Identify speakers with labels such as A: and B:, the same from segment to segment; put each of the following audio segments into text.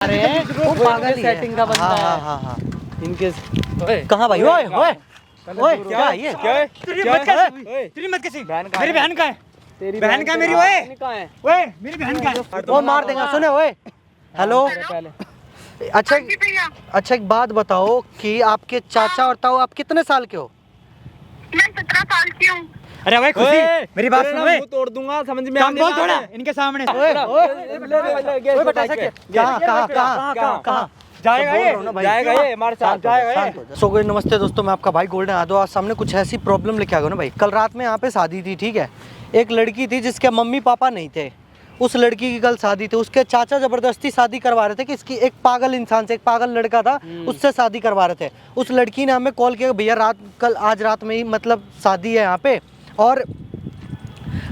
A: अरे वो पागल ही
B: सेटिंग का बंदा है।
A: हाँ
B: इनके
A: कहाँ भाई? ओए ओए ओए क्या ये?
B: तेरी मत कैसी मेरी बहन का है। तेरी बहन का मेरी ओए मेरी बहन का है।
A: वो मार देगा। सुने ओए, हेलो। अच्छा एक बात बताओ कि आपके चाचा और ताऊ आप कितने साल के हो?
C: मैं 17 साल की हूँ।
B: अरे भाई खुशी मेरी बात सुनो।
D: मुंह तोड़ दूंगा, समझ में
B: काम बोल थोड़ा इनके सामने।
A: ओए बता सके कहाँ
B: जाएगा ये हमारे साथ जाएगा ये।
A: सो गुड नमस्ते दोस्तों, मैं आपका भाई गोल्डन यादव। आज सामने कुछ ऐसी प्रॉब्लम लेके आ गया ना भाई। कल रात में यहाँ पे शादी थी, ठीक है। एक लड़की थी जिसके मम्मी पापा नहीं थे। उस लड़की की कल शादी थी। उसके चाचा जबरदस्ती शादी करवा रहे थे कि इसकी एक पागल इंसान से, एक पागल लड़का था, उससे शादी करवा रहे थे। उस लड़की ने हमें कॉल किया, भैया आज रात में ही मतलब शादी है यहाँ पे। और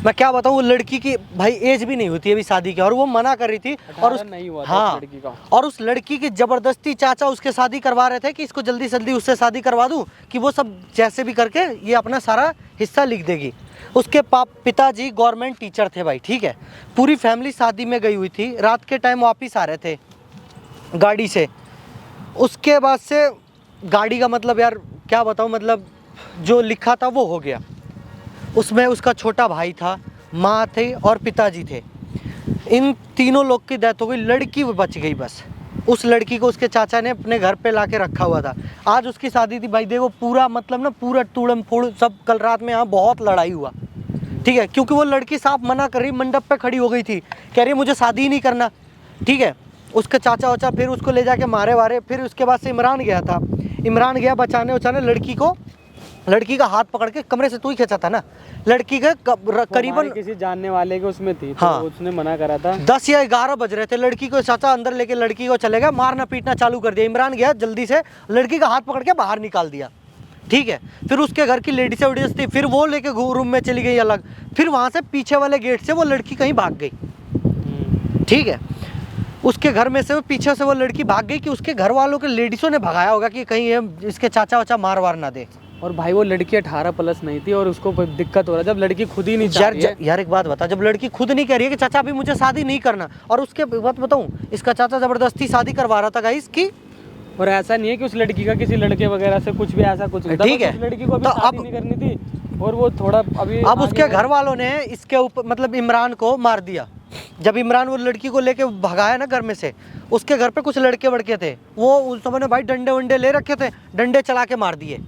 A: मैं क्या बताऊँ, वो लड़की की भाई एज भी नहीं होती है अभी शादी की, और वो मना कर रही थी। और उस
B: नहीं हुआ
A: हाँ
B: लड़की का।
A: और उस लड़की की जबरदस्ती चाचा उसके शादी करवा रहे थे कि इसको जल्दी जल्दी उससे शादी करवा दूं कि वो सब जैसे भी करके ये अपना सारा हिस्सा लिख देगी। उसके पिताजी गवर्नमेंट टीचर थे भाई, ठीक है। पूरी फैमिली शादी में गई हुई थी। रात के टाइम वापिस आ रहे थे गाड़ी से। उसके बाद से गाड़ी का मतलब यार क्या बताऊँ, मतलब जो लिखा था वो हो गया। उसमें उसका छोटा भाई था, माँ थे और पिताजी थे। इन तीनों लोग की डेथ हो गई। लड़की बच गई बस। उस लड़की को उसके चाचा ने अपने घर पे लाके रखा हुआ था। आज उसकी शादी थी भाई। देखो पूरा मतलब ना पूरा तूड़म फूड़ सब। कल रात में यहाँ बहुत लड़ाई हुआ, ठीक है। क्योंकि वो लड़की साफ मना कर रही, मंडप पे खड़ी हो गई थी, कह रही मुझे शादी ही नहीं करना, ठीक है। उसके चाचा वाचा फिर उसको ले जाके मारे वारे। फिर उसके बाद से इमरान गया था। इमरान गया बचाने उचाने लड़की का हाथ पकड़ के कमरे से तू ही खींचा था ना। लड़की के करीबन
B: किसी जानने वाले के उसमें थी तो
A: हाँ।
B: उसने मना करा था।
A: 10 या 11 बज रहे थे। लड़की को चाचा अंदर लेके लड़की को चले गए, मारना पीटना चालू कर दिया। इमरान गया जल्दी से, लड़की का हाथ पकड़ के बाहर निकाल दिया, ठीक है। फिर उसके घर की लेडीज वेडीज थी, फिर वो लेके रूम में चली गई अलग। फिर वहाँ से पीछे वाले गेट से वो लड़की कहीं भाग गई, ठीक है। उसके घर में से वो पीछे से वो लड़की भाग गई कि उसके घर वालों के लेडीजों ने भगाया होगा कि कहीं ये इसके चाचा वाचा मार वार ना दे।
B: और भाई वो लड़की 18 प्लस नहीं थी और उसको दिक्कत हो रहा है जब लड़की खुद ही नहीं चाह रही है।
A: यार एक बात बता, जब लड़की खुद नहीं कह रही है कि चाचा अभी मुझे शादी नहीं करना, और उसके बात बताऊं, इसका चाचा जबरदस्ती शादी करवा रहा था गाइस की।
B: और ऐसा नहीं है कि उस लड़की का किसी लड़के वगैरह से कुछ भी ऐसा कुछ नहीं था,
A: ठीक है।
B: उस लड़की को अभी
A: तो
B: शादी
A: अब
B: नहीं करनी थी और वो थोड़ा अभी
A: अब उसके घर वालों ने इसके ऊपर मतलब इमरान को मार दिया। जब इमरान वो लड़की को लेके भगाया ना घर में से, उसके घर पे कुछ लड़के वड़के थे, वो उस समय ने भाई डंडे वंडे ले रखे थे, डंडे चला के मार दिए,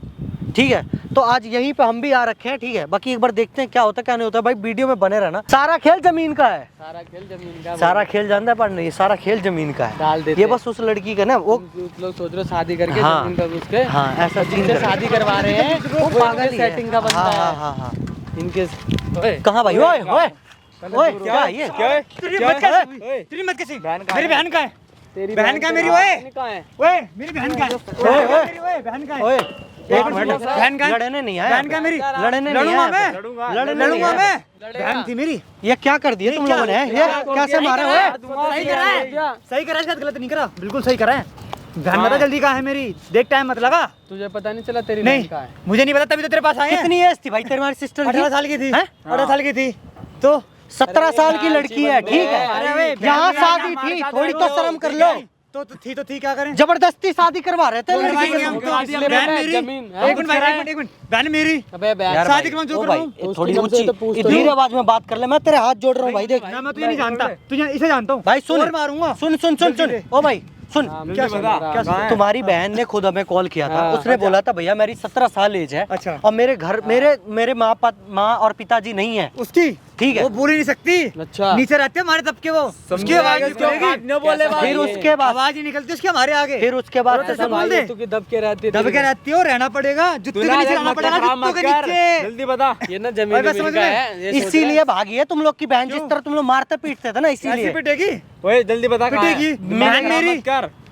A: ठीक है। तो आज यहीं पे हम भी आ रखे हैं, ठीक है। बाकी एक बार देखते हैं क्या होता है क्या नहीं होता है। भाई वीडियो में बने रहना। सारा खेल जमीन का है,
B: सारा खेल जमीन का।
A: सारा खेल जानता है पर नहीं, सारा खेल जमीन का है।
B: डाल देते
A: ये बस उस लड़की का ना वो
B: लोग सोच रहे शादी करके
A: हाँ।
B: जमीन का उसके
A: हाँ ऐसा सीन
B: जिससे शादी करवा रहे हैं वो पागल सेटिंग का बंदा है।
A: हाँ
B: इनके
A: कहाँ भाई? ओए ओए ओए क्या ये?
B: तेरी मत कैसी मेरी बहन का है। तेरी बहन का मेरी ओए मेरी बहन का है। ओए बहन का है।
A: ओए एक मिनट,
B: बहन का
A: लड़ने नहीं आया।
B: बहन का मेरी
A: लड़ने नहीं
B: लड़ूंगा
A: आया।
B: मैं लड़ूंगा मैं। बहन थी मेरी।
A: ये क्या कर दिया तुम लोगों ने? ये कैसे मारे हुए?
B: सही करा है, सही करा है, गलत नहीं करा, बिल्कुल सही करा है। बहन बता जल्दी कहाँ है मेरी, देख टाइम मत लगा। तुझे पता नहीं चला तेरी नहीं कहाँ है? मुझे नहीं पता, तभी तो तेरे पास आए हैं।
A: कितनी एज थी भाई तुम्हारी सिस्टर की?
B: 18 साल की थी। 18 साल की थी तो
A: 17 साल की लड़की है, ठीक है। यहाँ शादी थी, थोड़ी तो शर्म कर लो।
B: तो थी क्या करें?
A: जबरदस्ती शादी करवा रहे थे लड़की के।
B: एक मिनट बहन मेरी शादी करवाऊं जो करवाऊं
A: थोड़ी ऊंची धीरे आवाज में बात कर ले। मैं तेरे हाथ जोड़ रहा हूँ भाई, देख।
B: मैं तुझे नहीं जानता, तुझे इसे जानता हूँ
A: भाई। सुन
B: मारूंगा।
A: सुन सुन सुन सुन ओ भाई सुन, क्या तुम्हारी बहन ने खुद हमें कॉल किया था। उसने बोला था भैया मेरी 17 साल एज है।
B: अच्छा।
A: और मेरे घर मेरे माँ और पिताजी नहीं है
B: उसकी,
A: ठीक है।
B: वो बोल ही नहीं सकती। अच्छा। नीचे रहते हैं हमारे तबके, वो उसकी आवाज फिर उसके बाद आवाज ही निकलती उसके हमारे आगे। फिर उसके बाद बोल दे दबके रहती हो, रहना पड़ेगा, जुत्ते के नीचे रहना पड़ेगा, जुत्तों के नीचे। जल्दी बता, ये ना जमीन का है।
A: इसीलिए भागी है तुम लोग की बहन। जिस तरह तुम लोग मारते पीटते थे ना, इसीलिए
B: पिटेगी। जल्दी बता, पिटेगी बहन मेरी।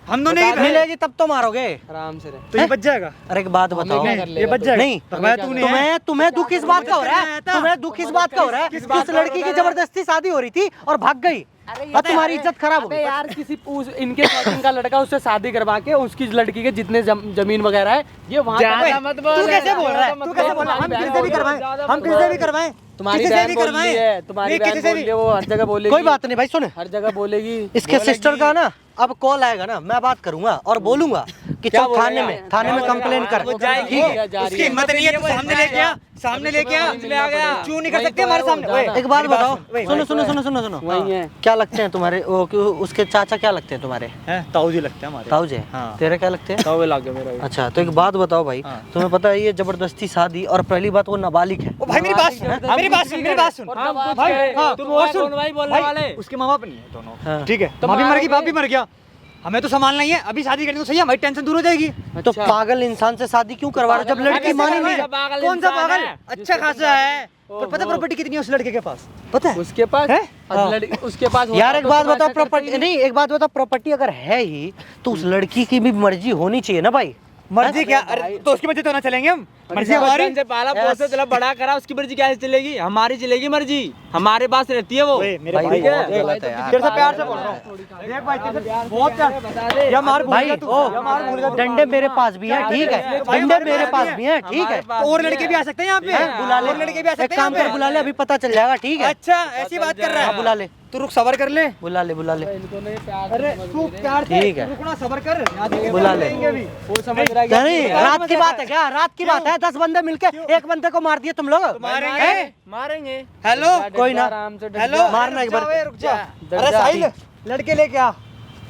B: हम दोनों नहीं
A: मिलेगी तब तो मारोगे
B: आराम से। तो ये बच जाएगा।
A: अरे एक बात बताओ,
B: ये बच जाएगा
A: नहीं। तुम्हें दुख इस बात का हो रहा है, तुम्हें दुख इस बात का हो रहा है कि उस लड़की की जबरदस्ती शादी हो रही थी और भाग गई और तुम्हारी इज्जत खराब हो गई।
B: यार किसी इनके सेटिंग का लड़का उससे शादी करवा के उसकी लड़की के जितने जमीन वगैरह है ये वहाँ मत बोल।
A: तू कैसे बोल रहा है? तू कैसे बोल रहा है? हम किसी से भी करवाएं,
D: तुम्हारी
B: किसी से
D: बहन
B: भी
D: बोल
B: करवाएं।
D: रही है, तुम्हारी
B: नहीं,
D: बहन
B: किसी से
D: बोल
B: भी।
D: रही है, वो हर जगह बोलेगी।
A: कोई बात नहीं भाई, सुन,
D: हर जगह बोलेगी।
A: इसके सिस्टर का ना अब कॉल आएगा ना, मैं बात करूंगा और बोलूंगा कि चल थाने में कंप्लेन कर।
B: वो जाएगी,
A: ठीक है,
B: उसकी हिम्मत नहीं है, तो सामने लेके आ, सामने लेके आ, चू नहीं कर सकते हमारे सामने। ओए,
A: एक बात
B: मेरी
A: बताओ,
B: वही,
A: सुनो सुनो सुनो सुनो सुनो,
D: वही है।
A: क्या लगते हैं तुम्हारे वो, उसके चाचा क्या लगते हैं तुम्हारे?
B: हैं ताऊ जी लगते हैं हमारे।
A: ताऊ जी?
B: हाँ।
A: तेरे क्या लगते हैं?
D: तो वे लागे मेरा।
A: अच्छा, तो एक बात बताओ भाई,
B: हाँ।
A: तुम्हें पता है ये जबरदस्ती शादी, और पहली बात वो नाबालिग है।
B: ओ भाई मेरी बात सुन, मेरी बात सुन, मेरी बात सुन भाई। हाँ,
D: तुम
B: और
D: और
B: सुन
D: कौन भाई बोलने वाले?
B: भाई, उसके माँ बाप नहीं है दोनों,
A: हाँ।
B: ठीक है,
D: तो
B: माँ भी मर गई,
D: मारेंगे।
B: बाप भी मर गया, हमें तो संभालना ही है। अभी शादी करनी तो सही है, हमारी टेंशन दूर हो जाएगी।
A: तो पागल इंसान से शादी क्यों करवा रहे हो जब लड़की मान ही नहीं रही?
D: पागल
B: कौन सा
D: इंसान
B: पागल?
D: है?
B: अच्छा खासा है, पर पता प्रॉपर्टी कितनी है उस लड़के के पास? पता है?
D: उसके पास
B: है?
D: और लड़की उसके पास होता
A: यार एक
D: तो
A: बात
D: तुम
A: बताओ,
D: ऐसा करते ही
A: प्रॉपर्टी नहीं, एक बात बताओ, प्रॉपर्टी अगर है ही तो उस लड़की की भी मर्जी होनी चाहिए ना भाई।
B: मर्जी क्या? अरे तो उसकी मर्जी तो ना चलेंगे हम, मर्जी हमारी।
D: बचपन से पाला पोसे चला बड़ा करा, उसकी मर्जी क्या चलेगी? हमारी चलेगी मर्जी, हमारे पास रहती है वो।
B: ओए, मेरे
A: भाई,
B: भाई
A: बहुत गलत है यार।
B: तेरे से प्यार से बोल रहा हूँ, देख भाई तेरे से बहुत प्यार। या मार भूल
A: भाई
B: गया तू,
A: ओ,
B: या मार भूल गया तू।
A: डंडे मेरे पास भी है, ठीक है,
B: भाई,
A: डंडे
B: हमारे
A: मेरे
B: पास
A: पास
B: भी
A: भी है, ठीक है।
B: तो और लड़के भी आ सकते हैं यहाँ पे,
A: बुला ले,
B: और लड़के भी आ
A: एक
B: सकते हैं
A: काम
B: यहाँ
A: कर,
B: पे।
A: बुला ले, अभी पता चल जाएगा, ठीक है।
B: अच्छा ऐसी बात कर रहा
A: हाँ,
B: है,
A: बुला ले,
B: तू रुक, सबर कर ले।
A: बुला ले, बुला ले,
B: अरे तू प्यार से
A: ठीक है।
B: रुकना, सबर कर, यहाँ देखेंगे,
A: बुला ले।
B: देखेंगे अभी।
D: वो समझ रहा है
A: क्या नहीं,
B: क्या
A: रात की
B: मजाक
A: बात है क्या? रात की बात है, 10 बंदे मिलके एक बंदे को मार दिए तुम लोग।
B: मारेंगे।
A: हैं?
D: मारेंगे।
B: हेलो,
A: कोई ना,
D: आराम से
B: हेलो,
A: मारना एक बार।
B: रुक जा, रुक जा।
D: डर
B: अरे
D: जा।
B: साहिल, लड़के लेके आ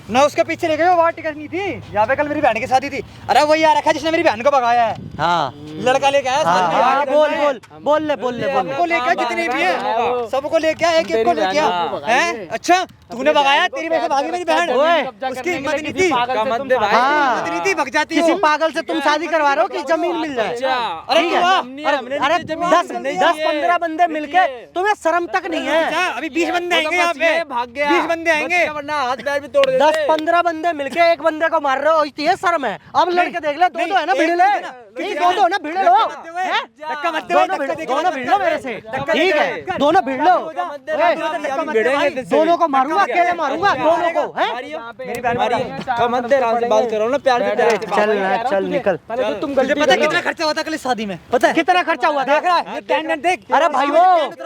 B: ना, उसके पीछे लेके वहाँ टिकट नहीं थी, यहाँ पे कल मेरी बहन की शादी थी। अरे वही आ रखा है जिसने मेरी बहन को भगाया है,
A: हाँ
B: लड़का लेके आया
A: हाँ
B: साथ में।
A: हाँ, बोल बोल बोल ले, बोल ले, बोल
B: सबको
A: ले।
B: लेके आ, जितने भी है सबको लेके आ, एक एक को
D: तेरी
B: लेके आ।
D: बहन को
B: हैं? अच्छा तूने भगाया, तेरी वजह से भागी मेरी बहन।
A: ओए,
B: उसकी हिम्मत नहीं थी,
A: हाँ।
B: हिम्मत नहीं थी, भग जाती
A: किसी
B: हो।
A: पागल से तुम शादी करवा रहे हो कि जमीन मिल जाए?
B: अरे
A: ठीक
B: तू
A: है।
B: आ,
A: अरे 10-15 बंदे मिलके तुम्हें शर्म तक नहीं है।
B: अच्छा, अभी 20 बंदे आएंगे यहाँ पे,
D: भाग गया,
B: 20 बंदे आएंगे।
D: वरना हाथ पैर भी तोड़ देते।
A: 10-15 बंदे मिलके एक बंदे को मार रहे हो, ये शर्म है? अब लड़के देख ले, दो है ना, भिड़ ले, नहीं दो है ना, भिड़ लो, हैं?
B: धक्का मत दे,
A: दोनों भिड़ लो मेरे से, ठीक है, दोनों भिड़ लो। ओए, दोनों को मारूंगा, अकेले मारूंगा दोनों को, हैं?
B: मेरी बहन मारी।
D: बात करो ना प्यार से।
A: चल ना, चल निकल।
D: पहले तो तुम
B: तुझे
D: गलती
B: पता है
D: करो।
B: कितना खर्चा हुआ था कल इस शादी में? पता है
A: कितना खर्चा हुआ था?
B: देख रहा है, टेंडेंट देख।
A: अरे भाई वो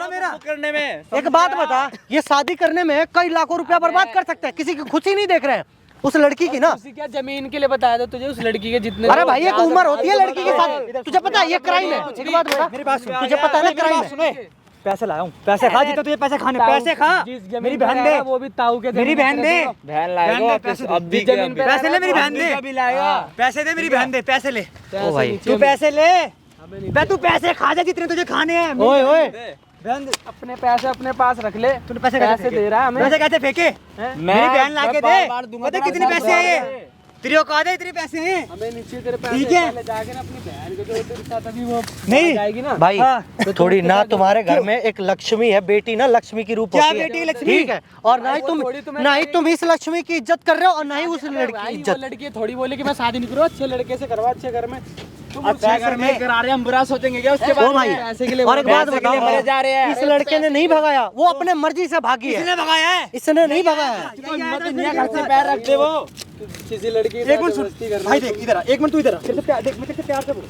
B: मेरा
D: करने में
A: एक बात बता, ये शादी करने में कई लाखों रुपया बर्बाद कर सकते हैं, किसी की खुशी नहीं देख रहे हैं उस लड़की की ना।
D: उसी क्या जमीन के लिए बताया था तुझे, उस लड़की के जितने।
A: अरे भाई एक उम्र होती है लड़की के साथ, तुझे पता है ये क्राइम है। एक बात बता,
B: मेरी बात सुन,
A: तुझे पता है ना
B: मेरी
A: क्राइम
B: बात
A: है।
B: सुनो, पैसे लाया हूँ, पैसे खा, जितना तुझे पैसे खाने, पैसे खा। मेरी बहन दे,
D: वो भी ताऊ के
B: मेरी बहन दे,
D: बहन
B: बहन
D: लाएगा
B: दे,
D: वापस,
B: पैसे
D: अब भी जमीन पे
B: पैसे ले मेरी बहन दे,
D: अभी लाएगा।
B: पैसे दे मेरी बहन दे, पैसे ले
A: ओ भाई,
B: तू, पैसे ले बे, तू पैसे खा जा जितने तुझे खाने हैं।
A: ओए ओए,
B: बहन दे,
D: अपने पैसे अपने पास रख ले।
B: तूने पैसे
D: पैसे दे रहा है हमें।
B: पैसे कैसे फेंके? मेरी बहन ला के दे, पता है कितने पैसे हैं ये? तेरी औकात है, इतने पैसे हैं?
D: हमें नीचे तेरे पैसे
B: ठीक है।
D: पहले जाके ना अपनी बहन को जो तेरे साथ अभी वो
B: नहीं।
D: जाएगी ना।
A: भाई
B: हाँ।
A: थोड़ी ना, तुम्हारे घर में एक लक्ष्मी है, बेटी ना लक्ष्मी की रूप
B: क्या
A: होती है,
B: बेटी की लक्ष्मी?
A: ठीक है, और ना ही तुम इस लक्ष्मी की इज्जत कर रहे हो और ना ही उस लड़की की
D: भाई वो
A: इज्जत।
D: लड़की थोड़ी बोली कि मैं शादी नहीं करूँ, अच्छे लड़के से करवा, अच्छे घर में। तुम
B: अच्छे
D: अच्छे
B: घर में
D: करा रहे हैं, हम बुरा सोचेंगे क्या उसके
A: ओ
D: बाद?
A: भाई,
D: पैसे के लिए
A: और एक बात
D: पैसे के लिए
A: बताओ,
D: मरे जा रहे हैं।
A: इस लड़के ने नहीं भगाया, वो अपने मर्जी से भागी है,
B: किसने भगाया है?
A: इसने नहीं भगाया।
D: तो हिम्मत नहीं है, घर से पैर रख दे वो किसी लड़की
B: एक मिनट सुन भाई, देख इधर आ, एक मिनट तू इधर आ, तेरे से प्यार, देख मैं तेरे से प्यार से बोल,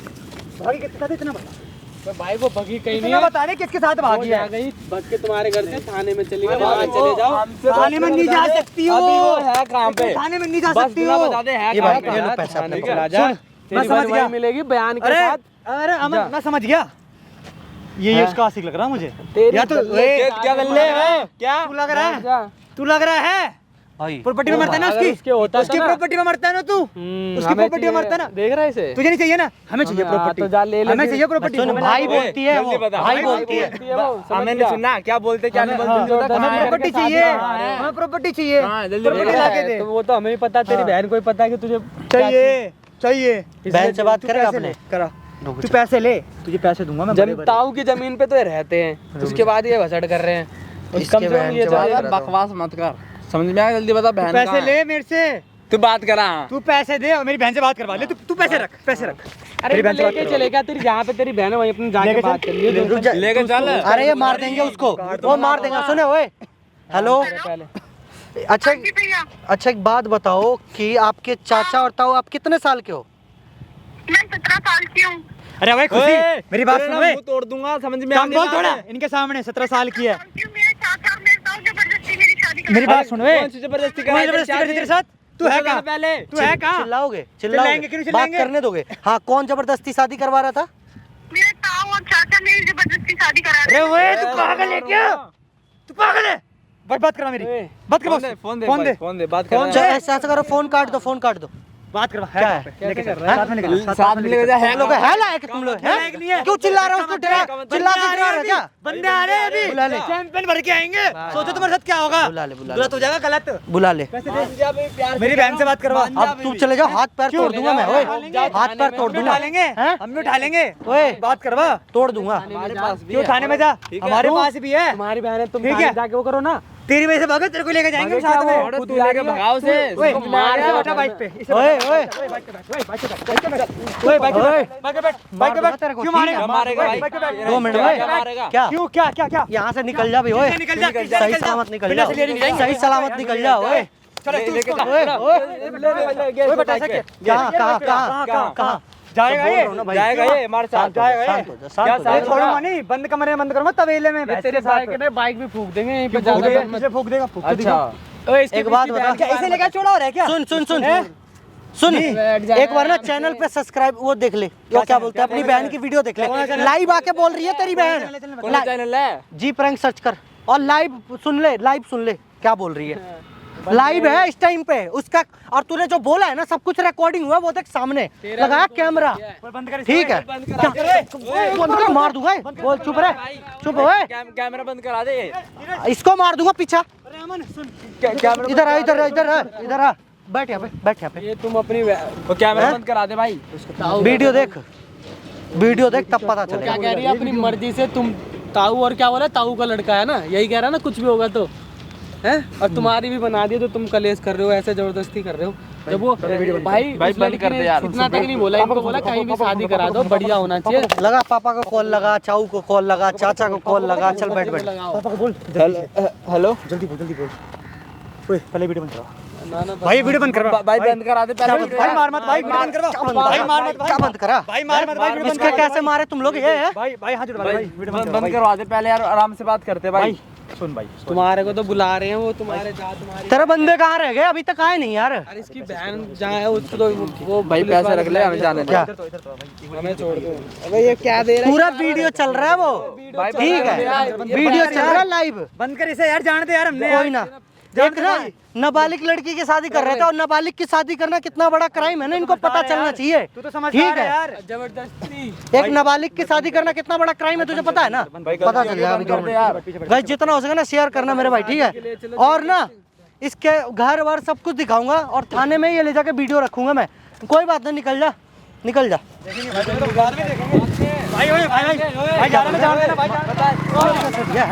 B: भागी किसके साथ है इतना बता,
D: भाई वो भगी कहीं नहीं
B: इतना
D: है,
B: बता दे किसके साथ
D: वो
B: भागी
D: जा
B: है?
D: गई भग के तुम्हारे घर से थाने में चली गई, वहाँ चले जाओ।
B: थाने में नहीं जा सकती हो,
D: अभी वो है कहाँ पे?
B: थाने में नहीं जा
D: बस
B: सकती
D: बिना
B: हो।
D: बता दे है
A: ये
D: कहाँ
A: भाई,
D: पे?
A: ये लो पैसा अपने
D: ठीक
A: को।
D: है, राजा
B: सुन, मैं
D: तेरी
B: समझ
D: बहन
B: गया।
D: वहीं मिलेगी बयान के
B: अरे
D: साथ।
B: अरे अमन, मैं समझ गया, ये उसका आशिक लग रहा है मुझे,
D: तेरी
B: या तो
D: बदले
B: ए,
D: क्या बल्ले है?
B: क्या तू लग रहा है?
D: जा।
B: तू लग रहा है
A: भाई
B: प्रॉपर्टी में मरता है ना
D: अगर
B: उसकी,
D: उसके होता
B: उसकी
D: था ना।
B: प्रॉपर्टी में मरता है ना तू, उसकी
D: हमें
B: प्रॉपर्टी में
D: चाहिए-
B: मरता है ना,
D: देख रहा है इसे?
B: तुझे नहीं चाहिए ना, हमें चाहिए
D: हाँ,
B: प्रॉपर्टी,
D: तो जा ले ले
B: हमें
D: फिर।
B: चाहिए प्रॉपर्टी।
A: सुन, भाई बोलती है वो, भाई बोलती है,
D: हमें नहीं सुनना क्या बोलते क्या नहीं बोलते,
B: हमें प्रॉपर्टी चाहिए, हमें प्रॉपर्टी चाहिए, प्रॉपर्टी ला के दे,
D: तो वो तो हमें भी पता है, तेरी बहन को भी पता है कि तुझे
B: चाहिए चाहिए।
A: बहन से बात
B: तू
A: करेगा
B: पैसे
A: अपने?
B: ले, करा, तू पैसे ले, तुझे पैसे दूंगा मैं, बड़े बड़े।
D: ताऊ की जमीन पे तो ये रहते हैं, उसके बाद ये भसड़ कर रहे हैं।
A: इसके
D: कम से कम
A: बहन
D: ये
A: से बात
D: तो
A: करा दो।
D: बकवास मत कर, समझ में आया? जल्दी बता बहन
B: पैसे
D: कहाँ है?
B: ले मेरे से,
D: तू बात करा।
B: तू पैसे दे और मेरी बहन से बात करवा ले, तू पैसे रख, पैसे रख।
D: अरे
B: मेरी बहन से बात
D: लेके
B: करवा।
D: चलेगा, तेरी जहाँ पे तेरी बहन है वहीं अपनी जाके
B: लेके
D: बात
B: चल।
D: कर लियो।
A: रुक जा,
D: लेके चल।
A: अरे ये मार देंगे उसको, वो मार देंगे। सुने ओए, हेलो,
D: पहले
A: अच्छा
C: जी भैया,
A: अच्छा एक बात बताओ कि आपके चाचा और ताऊ आप कितने साल के हो?
C: मैं 17 साल की हूँ।
B: अरे भाई खुशी मेरी बात सुन बे,
D: मुंह तोड़ दूंगा, समझ में
B: काम
D: आने
B: बोल
D: वाला
B: थोड़ा
D: है।
B: इनके सामने 17 साल की है।
C: क्यों मेरे चाचा मेरे ताऊ जबरदस्ती मेरी शादी करा
B: मेरी बात सुन बे,
D: कौन सी जबरदस्ती
B: कौन जबरदस्ती करी तेरे साथ? तू है कहाँ?
D: पहले
B: तू है कहाँ?
A: चिल्लाओगे
B: चिल्लाएंगे क्यों नहीं
A: बात
B: चिल्लाएंगे?
A: करने दोगे? हाँ, कौन जबरदस्ती शादी करवा रहा था?
C: मेरे ताऊ और चाचा मेरी जबरदस्ती शादी करा
B: अरे
C: रहे
B: ओए तू पागल है क्या? तू पागल है? बात करा मेरी, बात कर
D: फोन
B: बॉस,
D: दे, फोन दे,
B: फोन दे,
D: फोन दे, बात
B: फोन
D: कर।
B: दे।
A: ऐसा करो, फोन काट दो, फोन काट दो।
B: बात करवा।
A: क्या है?
B: लेके चल,
A: हाँ?
B: साथ में लेके चल,
D: साथ में लेके जा,
A: तुम लोग है लायक, तुम लोग हैं?
B: लायक नहीं है।
A: क्यों चिल्ला रहे हो? उसको डरा चिल्ला के डरा रहे हो क्या?
B: बंदे आ रहे हैं अभी,
A: बुला ले।
B: चैंपियन भर के आएंगे। सोचो तुम्हारे साथ क्या होगा?
A: बुला ले, बुला ले।
B: गलत हो जाएगा, गलत।
A: बुला ले।
B: मेरी बहन से बात करवा।
A: अब तू चले जाओ, हाथ पैर तोड़ दूंगा मैं। ओए, हाथ पैर तोड़
B: हम भी
A: दूंगा।
B: उठा लेंगे,
A: हैं?
B: हम भी उठा लेंगे।
A: ओए,
B: बात करवा,
A: तोड़ दूंगा।
D: हमारे पास भी
B: क्यों थाने में जा, हमारे पास भी है।
D: तुम्हारी बहन है, तुम
B: ठीक है।
D: थाने जाके वो करो ना।
B: तेरी वजह से भागो, तेरे को लेके जाएंगे हम साथ में।
D: खुद लेके भगाओ से।
B: ओए
D: इसको मार
B: इसे
D: दो।
B: बैठा बाइक पे, इसे
A: ओए,
B: बैठा।
A: ओए।
B: बाइक पे बैठ, ओए बाइक पे बैठ, बाइक पे बैठ, ओए बाइक पे
A: ओए।
B: बैठ, बाइक पे बैठ, बाइक पे
A: मार दूंगा
B: बैठ।
A: तेरे को,
B: क्यों
A: ठीक
B: मारेगा?
A: है।
D: मारेगा भाई।
B: बाइक पे बैठ।
A: 2 मिनट
D: क्या
A: ओए।
D: मारेगा?
A: क्या?
B: क्यों क्या?
A: यहाँ से निकल जा भाई। ओए,
B: निकल जा, निकल जा,
A: सही
B: निकल जा।
A: सलामत निकल
B: बिना
A: जाओ।
B: से ले नहीं जाएंगे।
A: सही सलामत निकल जाओ। ओए,
B: चलो तू
D: लेके
B: इसको-
D: जा।
A: ओए, ओए।
B: ओए बेटा ऐसा क्या?
A: कहाँ?
B: जाएगा
A: बोल
B: ये?
A: रहा हूँ ना भाई।
D: जाएगा ये हमारे साथ।
B: जाएगा
A: शांत
B: ये?
A: हो जा, शांत हो जा।
B: ये छोड़ूंगा नहीं, बंद कमरे में बंद करूंगा तवेले में भैंस के साथ।
D: बाइक भी फूक देंगे यहीं पे
B: फूक
D: ज्यादा
B: देगा,
D: मत-
B: पीछे फूक देगा, फूक के
D: अच्छा
B: दिखाओ।
A: एक बात बता।
B: क्या इसे लेकर छोड़ा हो रहा है क्या?
A: सुन सुन सुन
B: हैं?
A: सुन,
D: बैठ जा।
A: एक बार ना चैनल पे सब्सक्राइब वो देख ले, वो क्या बोलते हैं, अपनी बहन की वीडियो देख ले। लाइव आके बोल रही है तेरी बहन।
D: कौन सा चैनल है?
A: जी प्रैंक सर्च कर और लाइव सुन ले, लाइव सुन ले क्या बोल रही है। लाइव है इस टाइम पे उसका, और तूने जो बोला है ना सब कुछ रिकॉर्डिंग हुआ, वो देख सामने लगाया कैमरा।
B: बंद कर,
A: ठीक है, क्या बंद कर, मार दूंगा। बोल, चुप रहे, चुप ओए।
D: कैमरा बंद करा दे।
A: इसको मार दूंगा पीछा।
B: अरे अमन सुन,
D: कैमरा
A: इधर आ, इधर आ, इधर आ, इधर आ, बैठ यहाँ पे, बैठ यहाँ पे।
D: ये तुम अपनी वो कैमरा
A: हैं?
D: बंद करा दे भाई।
A: वीडियो देख, वीडियो देख तब पता
E: क्या
A: चलेगा।
E: कह रही है अपनी मर्जी से? तुम ताऊ और क्या बोला, ताऊ का लड़का है ना, यही कह रहा है ना, कुछ भी होगा तो है। और तुम्हारी भी बना दी तो तुम कलेश कर रहे हो, ऐसे जबरदस्ती कर रहे हो। जब वो भाई
D: भाई
E: उस
D: बंद
E: लड़की
D: कर
E: ने
D: दे यार।
E: इतना तक नहीं बोला, इनको बोला कहीं भी शादी करा दो, बढ़िया होना चाहिए।
A: लगा पापा को कॉल लगा, चाऊ को कॉल लगा, चाचा को कॉल लगा। चल बैठ बैठ।
E: लगाओ।
B: पापा को बोल,
D: हेलो
B: जल्दी बोल, जल्दी बोल। ओए पहले वीडियो बंद करवा
E: ना ना
B: भाई, वीडियो बंद करवा
D: भाई बंद करा दे पहले।
B: भाई मार मत भाई, वीडियो बंद करवा भाई, मार मत
A: क्या बंद करा?
B: भाई, मार मत भाई, वीडियो बंद
A: इसके
B: कर
A: कैसे मारे तुम लोग? ये है
B: भाई, भाई हाथ जोड़ भाई, वीडियो बंद
D: बंद करवा दे पहले यार, आराम से बात करते भाई।
B: सुन भाई,
E: तुम्हारे को तो बुला रहे हैं वो, तुम्हारे जा तुम्हारी।
A: तेरे बंदे कहाँ रह गए? अभी तक आए नहीं यार।
E: अरे इसकी बहन जहाँ है उसको तो वो
D: भाई
E: पुलिस
D: पैसे
E: वाले
D: रख ले, हमें जाने दे।
A: क्या
E: हमें छोड़ दो। अबे ये क्या दे रहा है?
A: पूरा वीडियो चल रहा है वो,
D: भाई
A: ठीक है, वीडियो चल रहा है लाइव।
B: बंद कर इसे यार, जाने दे यार, हमने
A: कोई ना, देख ना, नाबालिग लड़की की शादी कर रहे थे, और नाबालिग की शादी करना कितना बड़ा क्राइम है ना, इनको पता चलना चाहिए।
B: तू तो समझ
A: ठीक है,
B: यार।
E: जबरदस्ती।
A: एक नाबालिग की शादी करना कितना बड़ा क्राइम है, तुझे पता है ना? पता चल जाएगा अभी 2 मिनट। गाइस जितना हो सके ना शेयर करना मेरे भाई, ठीक है। और ना इसके घर वर सब कुछ दिखाऊंगा, और थाने में ये ले जाके वीडियो रखूंगा मैं। कोई बात नहीं, निकल जा, निकल जा।
B: भाई, भाई, भाई, भाई, जा रहा है, जाने देना भाई, जाने देना।
A: ये है।